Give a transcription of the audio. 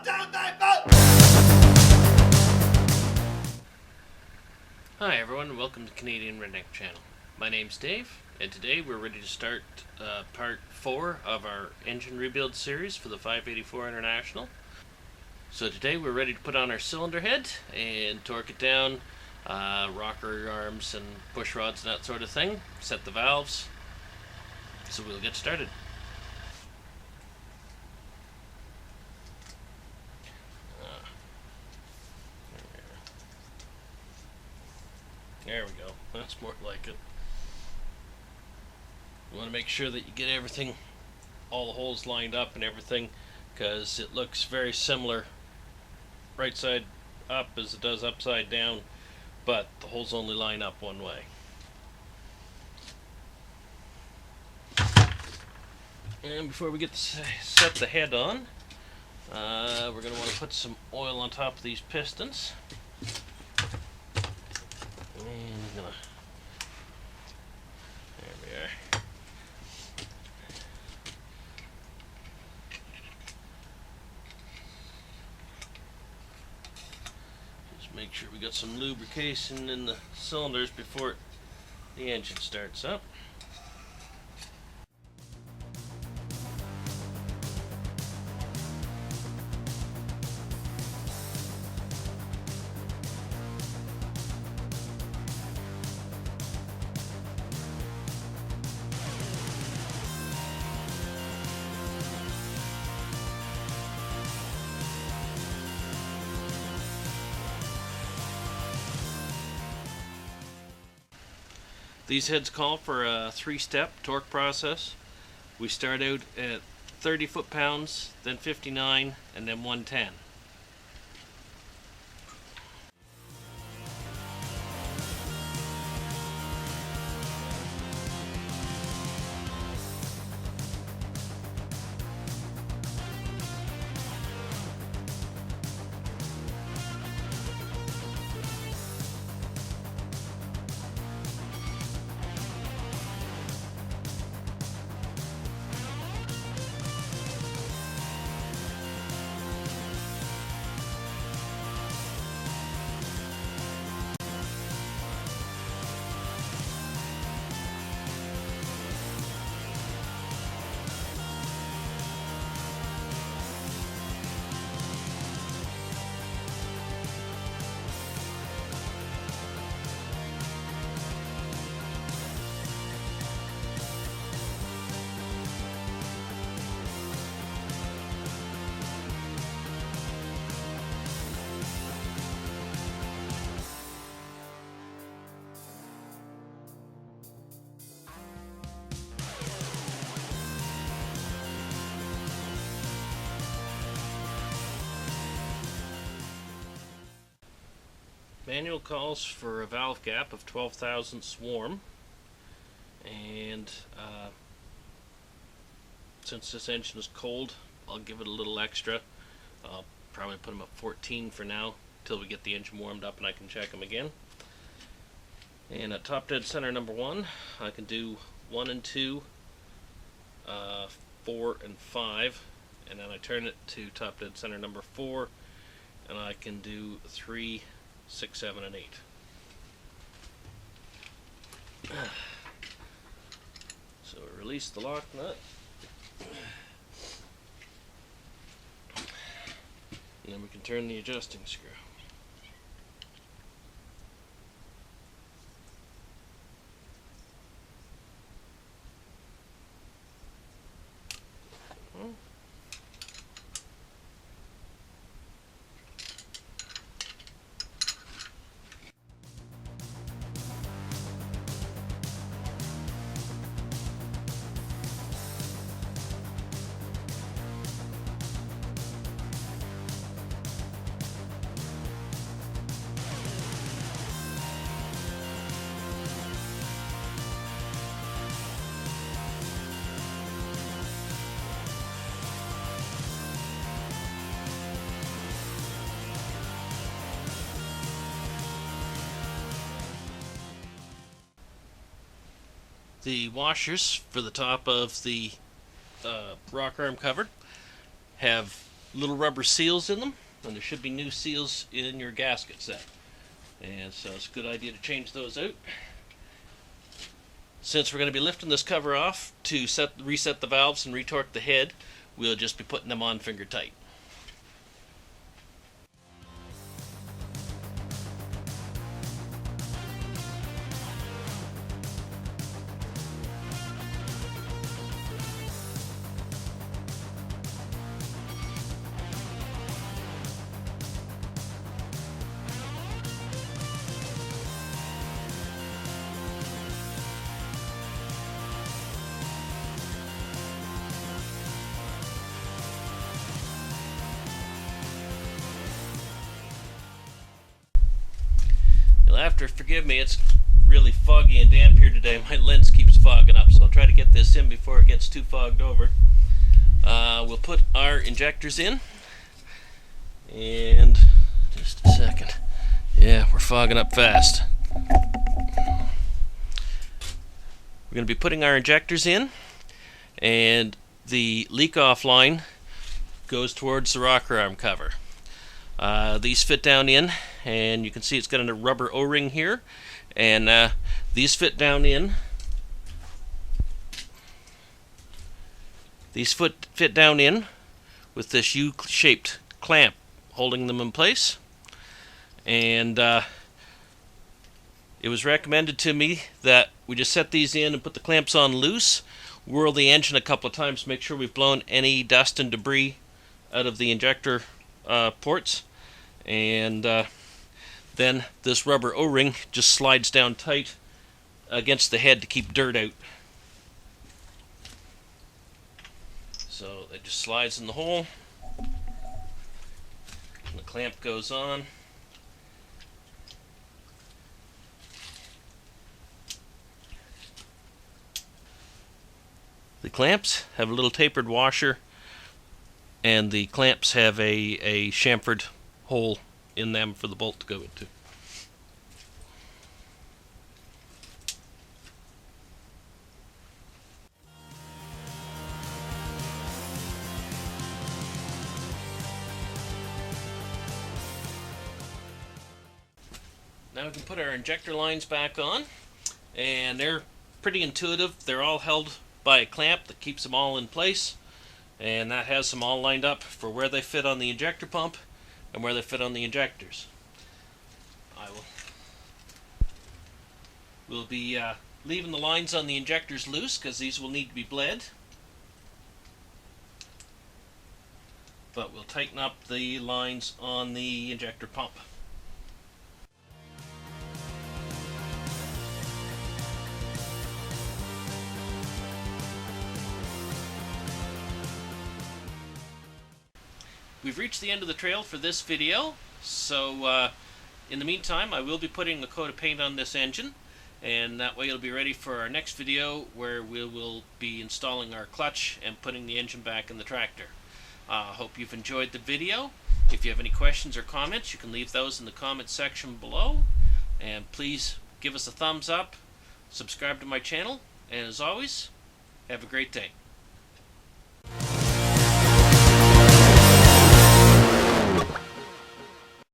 down that boat! Hi everyone, and welcome to Canadian Redneck Channel. My name's Dave, and today we're ready to start part 4 of our engine rebuild series for the 584 International. So today we're ready to put on our cylinder head and torque it down, rocker arms and push rods and that sort of thing, set the valves, so we'll get started. There we go. That's more like it. You want to make sure that you get everything, all the holes lined up and everything, because it looks very similar right side up as it does upside down, but the holes only line up one way. And before we get to set the head on, we're going to want to put some oil on top of these pistons. And there we are. Just make sure we got some lubrication in the cylinders before the engine starts up. These heads call for a 3-step torque process. We start out at 30 foot-pounds, then 59, and then 110. Manual calls for a valve gap of 12 thousandths warm, and since this engine is cold, I'll give it a little extra. I'll probably put them at 14 for now till we get the engine warmed up and I can check them again. And at top dead center number 1, I can do 1 and 2, 4 and 5, and then I turn it to top dead center number 4, and I can do 3, 6, 7, and 8. So we release the lock nut, and then we can turn the adjusting screw. The washers for the top of the rock arm cover have little rubber seals in them, and there should be new seals in your gasket set. And so it's a good idea to change those out. Since we're going to be lifting this cover off to reset the valves and retorque the head, we'll just be putting them on finger tight. You'll have to forgive me, it's really foggy and damp here today. My lens keeps fogging up, so I'll try to get this in before it gets too fogged over. We'll put our injectors in, and just a second. Yeah, we're fogging up fast. We're going to be putting our injectors in, and the leak-off line goes towards the rocker arm cover. These fit down in, and you can see it's got a rubber O-ring here, and these fit down in. These fit down in with this U-shaped clamp holding them in place, and it was recommended to me that we just set these in and put the clamps on loose, whirl the engine a couple of times to make sure we've blown any dust and debris out of the injector ports, and then this rubber O-ring just slides down tight against the head to keep dirt out. So it just slides in the hole, and the clamp goes on. The clamps have a little tapered washer, and the clamps have a chamfered hole in them for the bolt to go into. Now we can put our injector lines back on, and they're pretty intuitive. They're all held by a clamp that keeps them all in place, and that has them all lined up for where they fit on the injector pump and where they fit on the injectors. We'll be leaving the lines on the injectors loose because these will need to be bled, but we'll tighten up the lines on the injector pump. We've reached the end of the trail for this video, so in the meantime I will be putting a coat of paint on this engine, and that way it'll be ready for our next video where we will be installing our clutch and putting the engine back in the tractor. Hope you've enjoyed the video. If you have any questions or comments, you can leave those in the comments section below, and please give us a thumbs up, subscribe to my channel, and as always, have a great day.